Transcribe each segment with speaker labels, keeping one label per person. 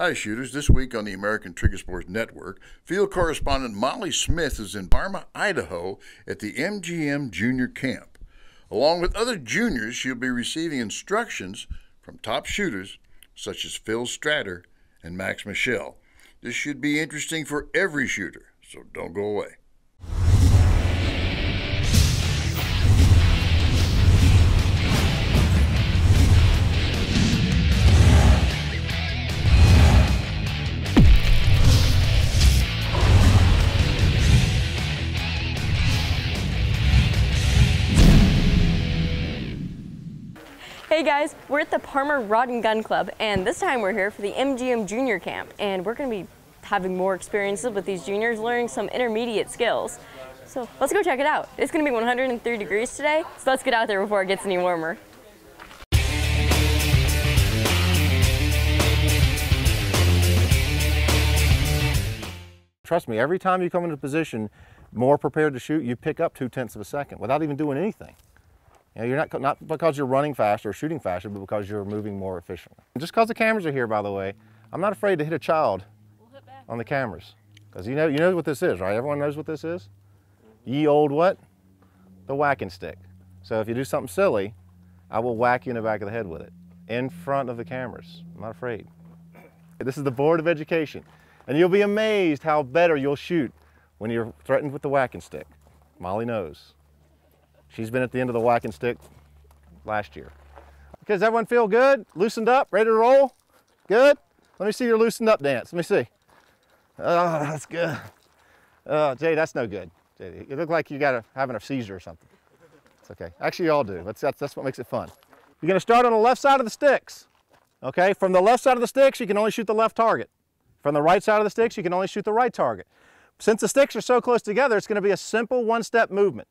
Speaker 1: Hi shooters, this week on the American Trigger Sports Network, field correspondent Molly Smith is in Parma, Idaho at the MGM Junior Camp. Along with other juniors, she'll be receiving instructions from top shooters such as Phil Strader and Michel. This should be interesting for every shooter, so don't go away.
Speaker 2: Hey guys, we're at the Parma Rod and Gun Club, and this time we're here for the MGM Junior Camp, and we're going to be having more experiences with these juniors, learning some intermediate skills. So let's go check it out. It's going to be 103 degrees today, so let's get out there before it gets any warmer.
Speaker 3: Trust me, every time you come into position more prepared to shoot, you pick up 0.2 of a second without even doing anything. You know, you're not because you're running faster or shooting faster, but because you're moving more efficiently. And just because the cameras are here, by the way, I'm not afraid to hit a child on the cameras. Because you know what this is, right? Everyone knows what this is? Ye old what? The whacking stick. So if you do something silly, I will whack you in the back of the head with it in front of the cameras. I'm not afraid. This is the Board of Education. And you'll be amazed how better you'll shoot when you're threatened with the whacking stick. Molly knows. She's been at the end of the whacking stick last year. Okay, does everyone feel good? Loosened up? Ready to roll? Good? Let me see your loosened up dance. Let me see. Oh, that's good. Jay, that's no good. Jay, you look like you having a seizure or something. It's okay. Actually, you all do. That's what makes it fun. You're going to start on the left side of the sticks. Okay, from the left side of the sticks, you can only shoot the left target. From the right side of the sticks, you can only shoot the right target. Since the sticks are so close together, it's going to be a simple one-step movement.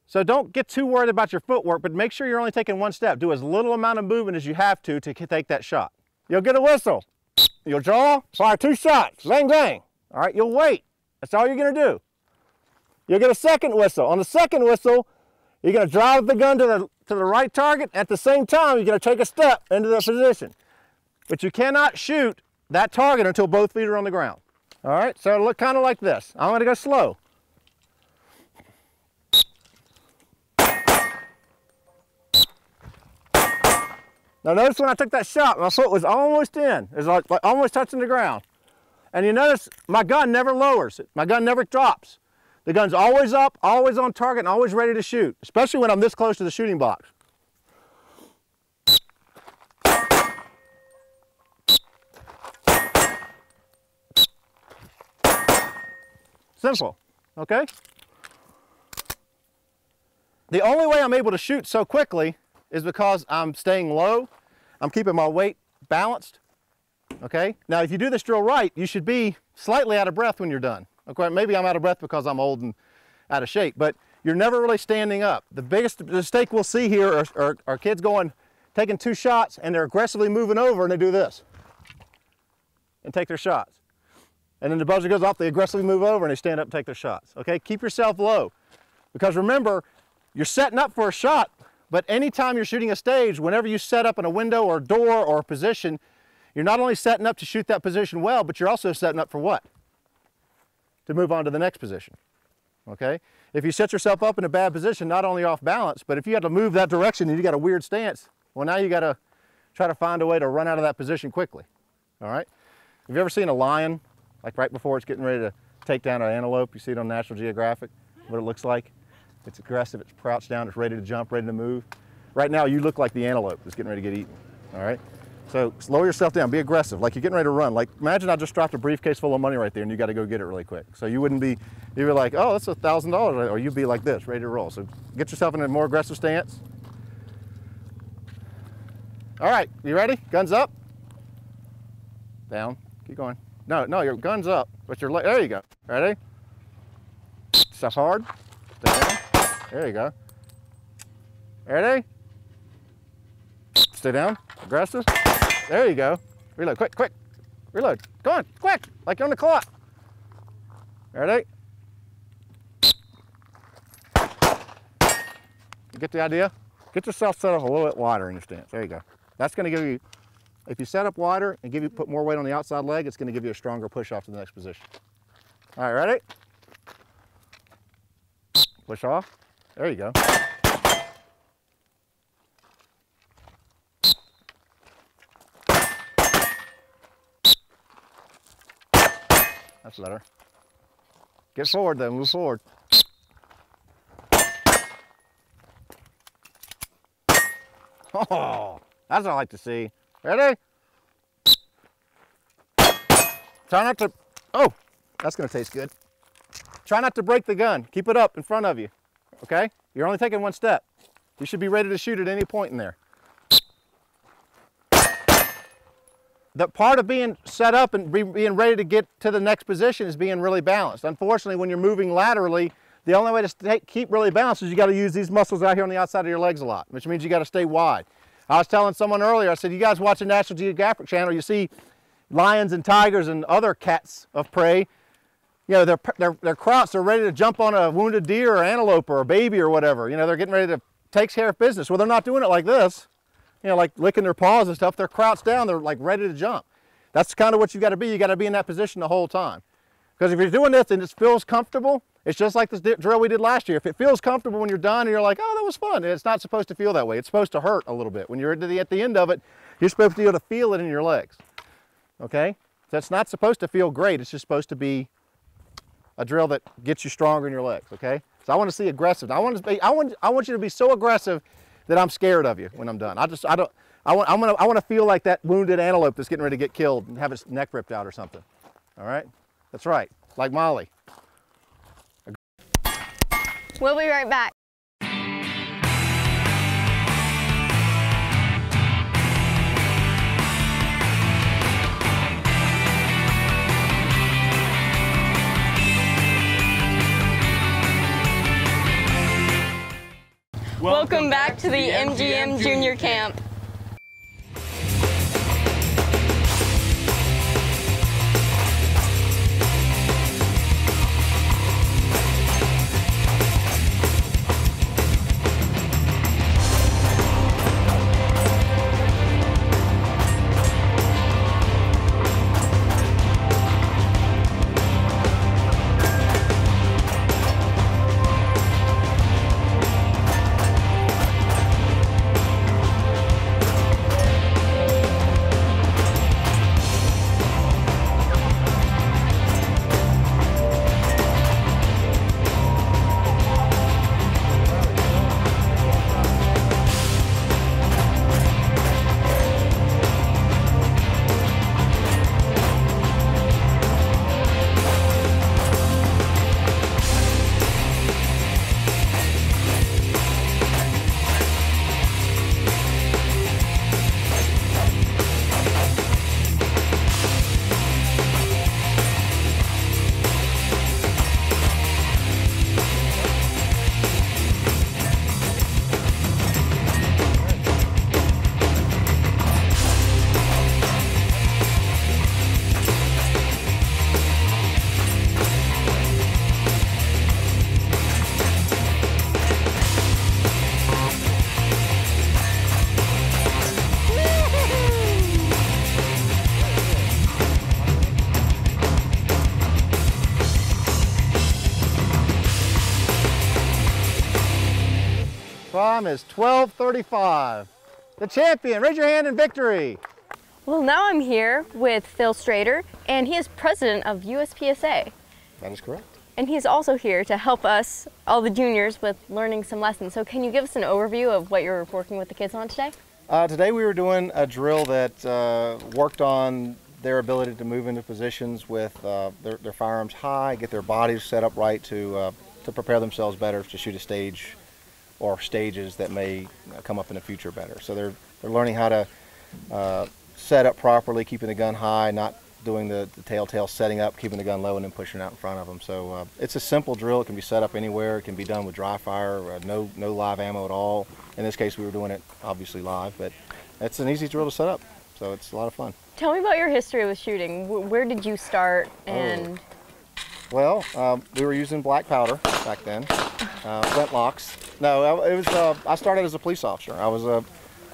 Speaker 3: So don't get too worried about your footwork, but make sure you're only taking one step. Do as little amount of movement as you have to take that shot. You'll get a whistle. You'll draw, fire 2 shots, bang, bang. All right, you'll wait. That's all you're going to do. You'll get a second whistle. On the second whistle, you're going to drive the gun to the right target. At the same time, you're going to take a step into the position. But you cannot shoot that target until both feet are on the ground. All right, so it'll look kind of like this. I'm going to go slow. Now notice when I took that shot, my foot was almost in. It was like almost touching the ground. And you notice my gun never lowers. My gun never drops. The gun's always up, always on target, and always ready to shoot, especially when I'm this close to the shooting box. Simple, okay? The only way I'm able to shoot so quickly is because I'm staying low, I'm keeping my weight balanced, okay? Now, if you do this drill right, you should be slightly out of breath when you're done. Okay, maybe I'm out of breath because I'm old and out of shape, but you're never really standing up. The biggest mistake we'll see here are kids taking 2 shots and they're aggressively moving over and they do this and take their shots. And then the buzzer goes off, they aggressively move over and they stand up and take their shots, okay? Keep yourself low because remember, you're setting up for a shot. But anytime you're shooting a stage, whenever you set up in a window or a door or a position, you're not only setting up to shoot that position well, but you're also setting up for what? To move on to the next position, okay? If you set yourself up in a bad position, not only off balance, but if you had to move that direction and you got a weird stance, well, now you got to try to find a way to run out of that position quickly, all right? Have you ever seen a lion, like right before it's getting ready to take down an antelope? You see it on National Geographic, what it looks like? It's aggressive, it's crouched down, it's ready to jump, ready to move. Right now, you look like the antelope that's getting ready to get eaten, all right? So slow yourself down, be aggressive, like you're getting ready to run. Like imagine I just dropped a briefcase full of money right there and you got to go get it really quick. So you wouldn't be, you were like, oh, that's $1,000, or you'd be like this, ready to roll. So get yourself in a more aggressive stance. All right, you ready? Guns up. Down, keep going. No, your gun's up, but your leg, there you go. Ready? Step hard, stay down. There you go. Ready? Stay down. Aggressive. There you go. Reload. Quick, quick. Reload. Go on. Quick. Like you're on the clock. Ready? You get the idea? Get yourself set up a little bit wider in your stance. There you go. That's going to give you If you set up wider and put more weight on the outside leg, it's going to give you a stronger push off to the next position. All right, ready? Push off. There you go. That's better. Get forward though, move forward. Oh, that's what I like to see. Ready? Try not to, oh, that's gonna taste good. Try not to break the gun. Keep it up in front of you, okay? You're only taking one step. You should be ready to shoot at any point in there. The part of being set up and being ready to get to the next position is being really balanced. Unfortunately, when you're moving laterally, the only way to keep really balanced is you got to use these muscles out here on the outside of your legs a lot, which means you got to stay wide. I was telling someone earlier, I said, you guys watch the National Geographic Channel, you see lions and tigers and other cats of prey. You know, their crouched, they're ready to jump on a wounded deer or antelope or a baby or whatever. You know, they're getting ready to take care of business. Well, they're not doing it like this. You know, like licking their paws and stuff. They're crouched down, they're like ready to jump. That's kind of what you got to be. You got to be in that position the whole time. Because if you're doing this and it feels comfortable, it's just like this drill we did last year. If it feels comfortable when you're done and you're like, oh, that was fun, it's not supposed to feel that way. It's supposed to hurt a little bit. When you're at the end of it, you're supposed to be able to feel it in your legs. Okay? So it's not supposed to feel great. It's just supposed to be a drill that gets you stronger in your legs. Okay? So I want to see aggressive. I want you to be so aggressive that I'm scared of you when I'm done. I want to feel like that wounded antelope that's getting ready to get killed and have its neck ripped out or something. All right? That's right. Like Molly.
Speaker 2: We'll be right back. Welcome back to the MGM Junior Camp.
Speaker 3: Time is 12:35. The champion, raise your hand in victory.
Speaker 2: Well, now I'm here with Phil Strader, and he is president of USPSA.
Speaker 3: That is correct.
Speaker 2: And he's also here to help us, all the juniors, with learning some lessons. So can you give us an overview of what you're working with the kids on today?
Speaker 3: Today we were doing a drill that worked on their ability to move into positions with their firearms high, get their bodies set up right to prepare themselves better to shoot a stage or stages that may come up in the future better. So they're learning how to set up properly, keeping the gun high, not doing the telltale setting up, keeping the gun low and then pushing it out in front of them. So it's a simple drill. It can be set up anywhere. It can be done with dry fire, no live ammo at all. In this case we were doing it obviously live, but it's an easy drill to set up. So it's a lot of fun.
Speaker 2: Tell me about your history with shooting. Where did you start? And
Speaker 3: Well, we were using black powder back then, flintlocks. No, it was. I started as a police officer. I was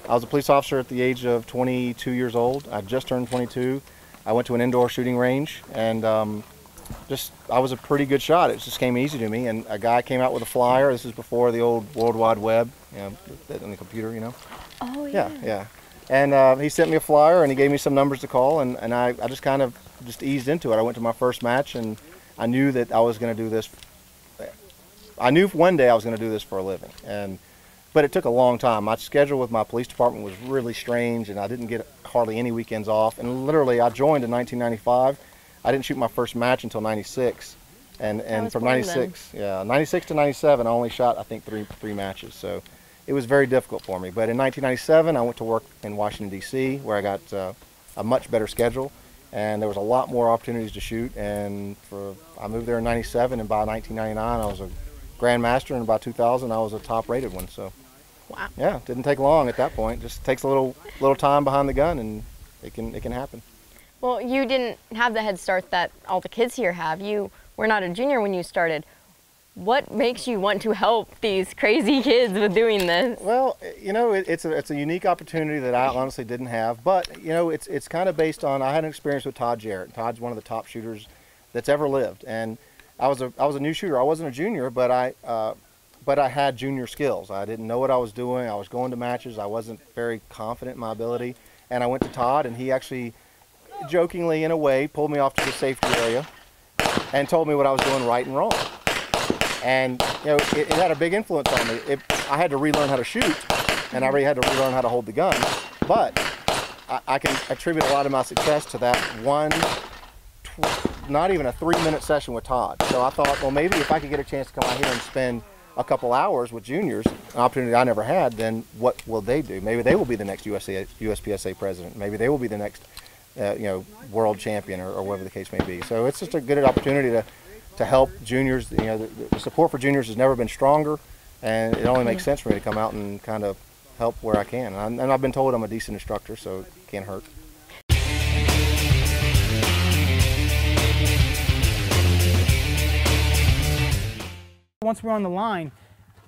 Speaker 3: I was a police officer at the age of 22 years old. I just turned 22. I went to an indoor shooting range, and I was a pretty good shot. It just came easy to me, and a guy came out with a flyer. This is before the old World Wide Web, you know, on the computer, you know.
Speaker 2: Oh, yeah.
Speaker 3: Yeah. And he sent me a flyer, and he gave me some numbers to call, and I just kind of just eased into it. I went to my first match, and I knew that I was going to do this. I knew one day I was going to do this for a living, but it took a long time. My schedule with my police department was really strange, and I didn't get hardly any weekends off. And literally, I joined in 1995. I didn't shoot my first match until 96, and from 96, yeah, 96 to 97, I only shot, I think, three matches. So it was very difficult for me. But in 1997, I went to work in Washington, D.C., where I got a much better schedule, and there was a lot more opportunities to shoot. And I moved there in 97, and by 1999, I was a grandmaster, and by 2000, I was a top-rated one. So,
Speaker 2: wow.
Speaker 3: Yeah, it didn't take long at that point. Just takes a little time behind the gun, and it can happen.
Speaker 2: Well, you didn't have the head start that all the kids here have. You were not a junior when you started. What makes you want to help these crazy kids with doing this?
Speaker 3: Well, you know, it's a unique opportunity that I honestly didn't have. But, you know, it's kind of based on, I had an experience with Todd Jarrett. Todd's one of the top shooters that's ever lived. And I was a new shooter. I wasn't a junior, but I had junior skills. I didn't know what I was doing. I was going to matches. I wasn't very confident in my ability. And I went to Todd, and he actually, jokingly in a way, pulled me off to the safety area and told me what I was doing right and wrong. And you know, it had a big influence on me. I had to relearn how to shoot, and I already had to relearn how to hold the gun. But I can attribute a lot of my success to that not even a 3-minute session with Todd. So I thought, well, maybe if I could get a chance to come out here and spend a couple hours with juniors, an opportunity I never had, then what will they do? Maybe they will be the next USPSA president. Maybe they will be the next you know, world champion, or whatever the case may be. So it's just a good opportunity to help juniors. You know, the support for juniors has never been stronger, and it only makes sense for me to come out and kind of help where I can. And I've been told I'm a decent instructor, so it can't hurt.
Speaker 4: Once we're on the line,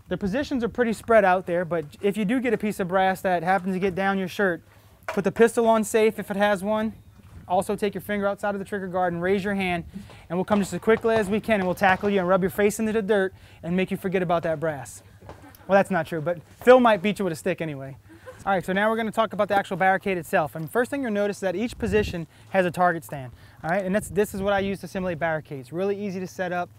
Speaker 4: the positions are pretty spread out there, but if you do get a piece of brass that happens to get down your shirt, put the pistol on safe if it has one. Also take your finger outside of the trigger guard and raise your hand, and we'll come just as quickly as we can, and we'll tackle you and rub your face into the dirt and make you forget about that brass. Well, that's not true, but Phil might beat you with a stick anyway. All right, so now we're going to talk about the actual barricade itself. And first thing you'll notice is that each position has a target stand. All right, and this is what I use to simulate barricades. Really easy to set up,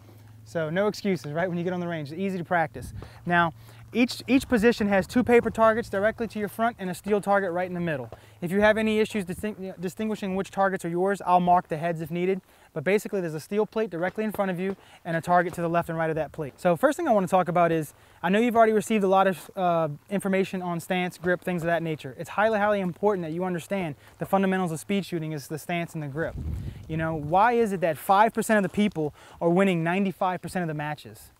Speaker 4: so no excuses, right, when you get on the range. It's easy to practice. Now, each position has 2 paper targets directly to your front and a steel target right in the middle. If you have any issues distinguishing which targets are yours, I'll mark the heads if needed. But basically, there's a steel plate directly in front of you and a target to the left and right of that plate. So first thing I want to talk about is, I know you've already received a lot of information on stance, grip, things of that nature. It's highly, highly important that you understand the fundamentals of speed shooting is the stance and the grip. You know, why is it that 5% of the people are winning 95% of the matches?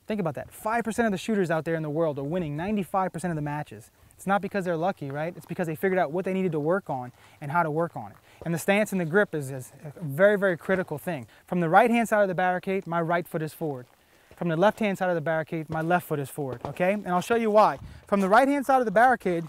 Speaker 4: Think about that. 5% of the shooters out there in the world are winning 95% of the matches. It's not because they're lucky, right? It's because they figured out what they needed to work on and how to work on it. And the stance and the grip is a very, very critical thing. From the right-hand side of the barricade, my right foot is forward. From the left-hand side of the barricade, my left foot is forward, okay? And I'll show you why. From the right-hand side of the barricade,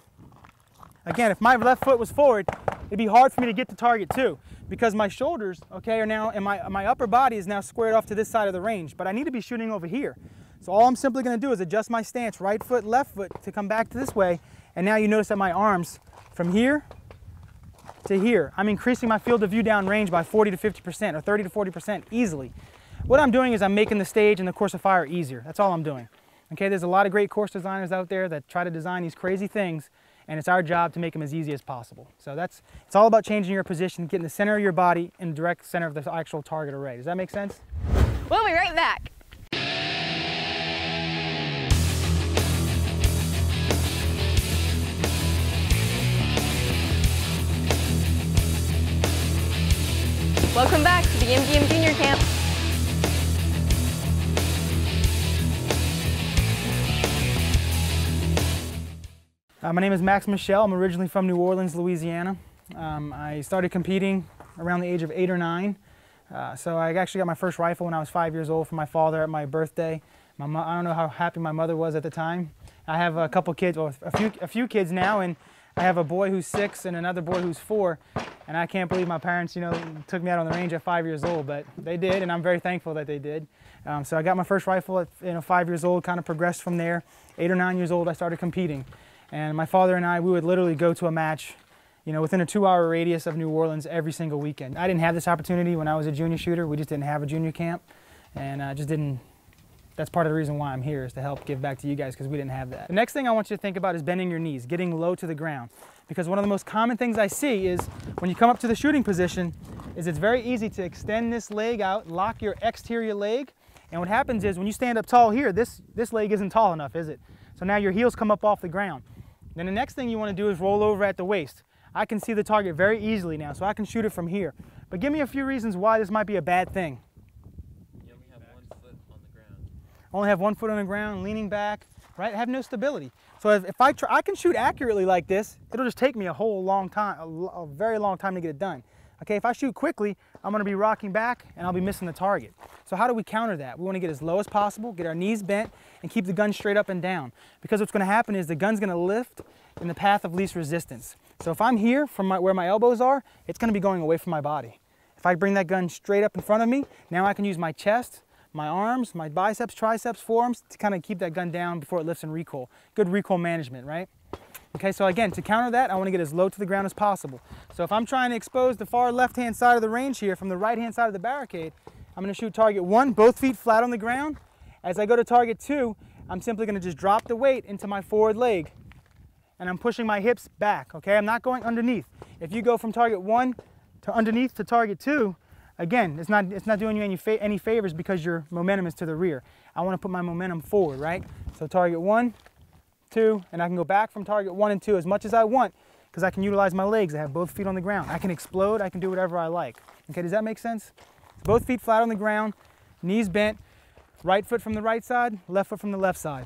Speaker 4: again, if my left foot was forward, it'd be hard for me to get the target too, because my shoulders, okay, are now, and my upper body is now squared off to this side of the range, but I need to be shooting over here. So all I'm simply going to do is adjust my stance, right foot, left foot, to come back to this way. And now you notice that my arms, from here to here, I'm increasing my field of view down range by 40 to 50% or 30 to 40% easily. What I'm doing is I'm making the stage and the course of fire easier. That's all I'm doing. Okay, there's a lot of great course designers out there that try to design these crazy things, and it's our job to make them as easy as possible. So it's all about changing your position, getting the center of your body in the direct center of the actual target array. Does that make sense?
Speaker 2: We'll be right back. Welcome back to the MGM Junior Camp.
Speaker 4: My name is Michel. I'm originally from New Orleans, Louisiana. I started competing around the age of 8 or 9. So I actually got my first rifle when I was 5 years old from my father at my birthday. I don't know how happy my mother was at the time. I have a couple kids, or a few kids now, and I have a boy who's 6 and another boy who's 4. And I can't believe my parents, you know, took me out on the range at 5 years old, but they did, and I'm very thankful that they did. So I got my first rifle at 5 years old, kind of progressed from there. 8 or 9 years old, I started competing. And my father and I, we would literally go to a match, you know, within a 2-hour radius of New Orleans every single weekend. I didn't have this opportunity when I was a junior shooter. We just didn't have a junior camp, and just didn't. That's part of the reason why I'm here, is to help give back to you guys, because we didn't have that. The next thing I want you to think about is bending your knees, getting low to the ground. Because one of the most common things I see is when you come up to the shooting position is it's very easy to extend this leg out, lock your exterior leg, and what happens is when you stand up tall here, this leg isn't tall enough, is it? So now your heels come up off the ground. Then the next thing you want to do is roll over at the waist. I can see the target very easily now, so I can shoot it from here. But give me a few reasons why this might be a bad thing.
Speaker 5: You only have 1 foot on the ground.
Speaker 4: Only have 1 foot on the ground, leaning back, right? I have no stability. So if I try, I can shoot accurately like this. It'll just take me a whole long time, a very long time to get it done. Okay, if I shoot quickly, I'm gonna be rocking back and I'll be missing the target. So how do we counter that? We wanna get as low as possible, get our knees bent, and keep the gun straight up and down. Because what's gonna happen is the gun's gonna lift in the path of least resistance. So if I'm here from where my elbows are, it's gonna be going away from my body. If I bring that gun straight up in front of me, now I can use my chest, my arms, my biceps, triceps, forearms to kind of keep that gun down before it lifts in recoil. Good recoil management, right? Okay, so again, to counter that, I want to get as low to the ground as possible. So if I'm trying to expose the far left-hand side of the range here from the right-hand side of the barricade, I'm going to shoot target 1, both feet flat on the ground. As I go to target 2, I'm simply going to just drop the weight into my forward leg, and I'm pushing my hips back, okay? I'm not going underneath. If you go from target 1 to underneath to target 2, again, it's not doing you any favors because your momentum is to the rear. I want to put my momentum forward, right? So target 1, 2, and I can go back from target 1 and 2 as much as I want because I can utilize my legs. I have both feet on the ground. I can explode, I can do whatever I like. Okay, does that make sense? Both feet flat on the ground, knees bent, right foot from the right side, left foot from the left side.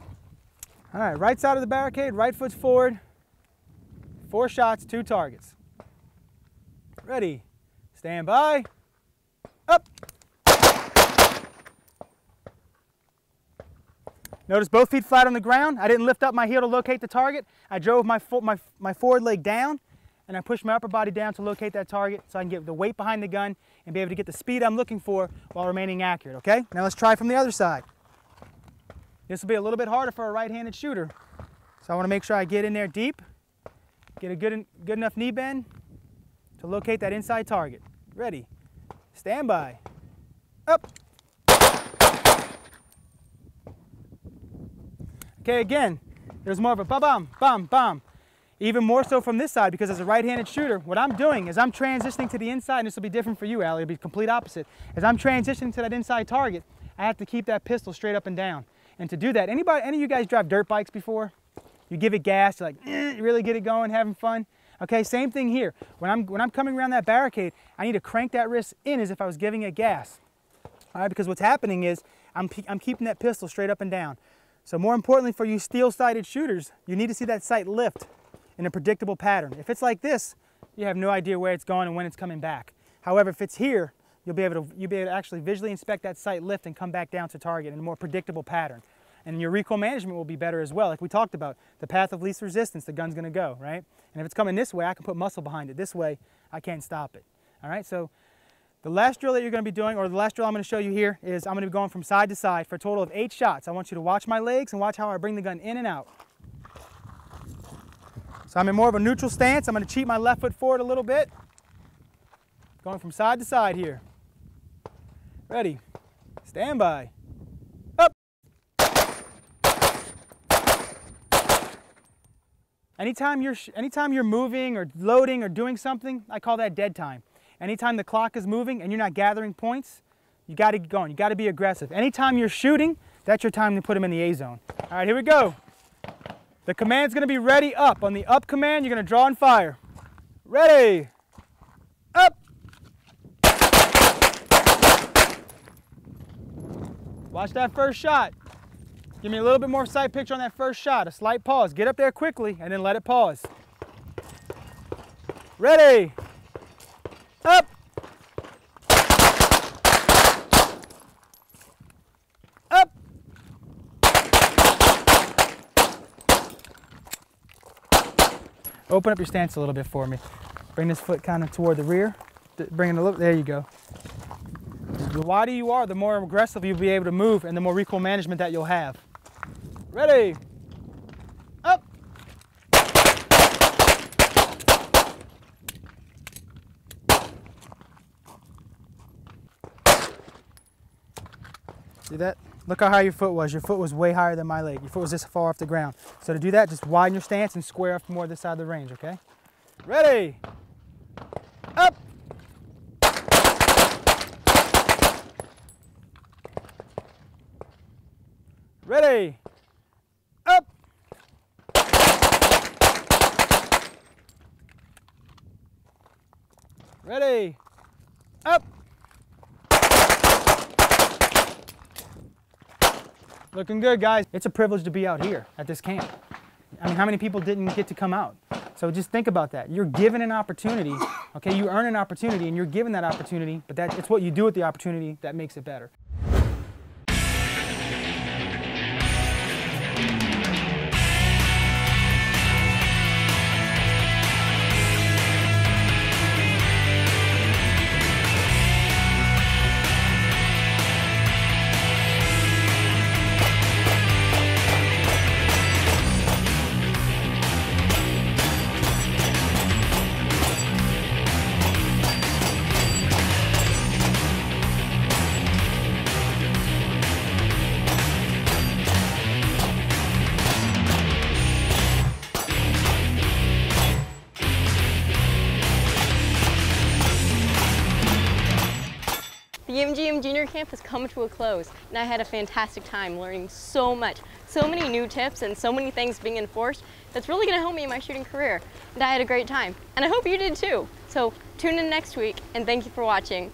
Speaker 4: All right, right side of the barricade, right foot's forward, 4 shots, 2 targets. Ready, stand by. Up. Notice both feet flat on the ground. I didn't lift up my heel to locate the target. I drove my forward leg down, and I pushed my upper body down to locate that target so I can get the weight behind the gun and be able to get the speed I'm looking for while remaining accurate, okay? Now let's try from the other side. This will be a little bit harder for a right-handed shooter. So I want to make sure I get in there deep, get a good enough knee bend to locate that inside target. Ready. Stand by. Up. Okay, again, there's more of a ba-bam, bam, bam. Even more so from this side because as a right-handed shooter, what I'm doing is I'm transitioning to the inside, and this will be different for you, Allie, it'll be complete opposite. As I'm transitioning to that inside target, I have to keep that pistol straight up and down. And to do that, any of you guys drive dirt bikes before? You give it gas, you're like, you really get it going, having fun? Okay, same thing here. When I'm coming around that barricade, I need to crank that wrist in as if I was giving it gas. All right, because what's happening is I'm keeping that pistol straight up and down. So more importantly for you steel-sighted shooters, you need to see that sight lift in a predictable pattern. If it's like this, you have no idea where it's going and when it's coming back. However, if it's here, you'll be able to actually visually inspect that sight lift and come back down to target in a more predictable pattern. And your recoil management will be better as well. Like we talked about, the path of least resistance, the gun's gonna go, right? And if it's coming this way, I can put muscle behind it. This way, I can't stop it. All right, so the last drill that you're gonna be doing, or the last drill I'm gonna show you here, is I'm gonna be going from side to side for a total of 8 shots. I want you to watch my legs and watch how I bring the gun in and out. So I'm in more of a neutral stance. I'm gonna cheat my left foot forward a little bit. Going from side to side here. Ready, stand by. Anytime you're moving or loading or doing something, I call that dead time. Anytime the clock is moving and you're not gathering points, you got to get going. You got to be aggressive. Anytime you're shooting, that's your time to put them in the A zone. All right, here we go. The command's going to be ready, up. On the up command, you're going to draw and fire. Ready, up. Watch that first shot. Give me a little bit more sight picture on that first shot. A slight pause. Get up there quickly and then let it pause. Ready, up. Up. Open up your stance a little bit for me. Bring this foot kind of toward the rear. Bring it a little, there you go. The wider you are, the more aggressive you'll be able to move and the more recoil management that you'll have. Ready, up. See that? Look how high your foot was. Your foot was way higher than my leg. Your foot was this far off the ground. So to do that, just widen your stance and square off more this side of the range, okay? Ready, up. Ready, up. Ready, up. Looking good, guys. It's a privilege to be out here at this camp. I mean, how many people didn't get to come out? So just think about that. You're given an opportunity, okay? You earn an opportunity and you're given that opportunity, but it's what you do with the opportunity that makes it better.
Speaker 2: The MGM Junior Camp has come to a close, and I had a fantastic time learning so much, so many new tips and so many things being enforced that's really going to help me in my shooting career. And I had a great time, and I hope you did too. So tune in next week, and thank you for watching.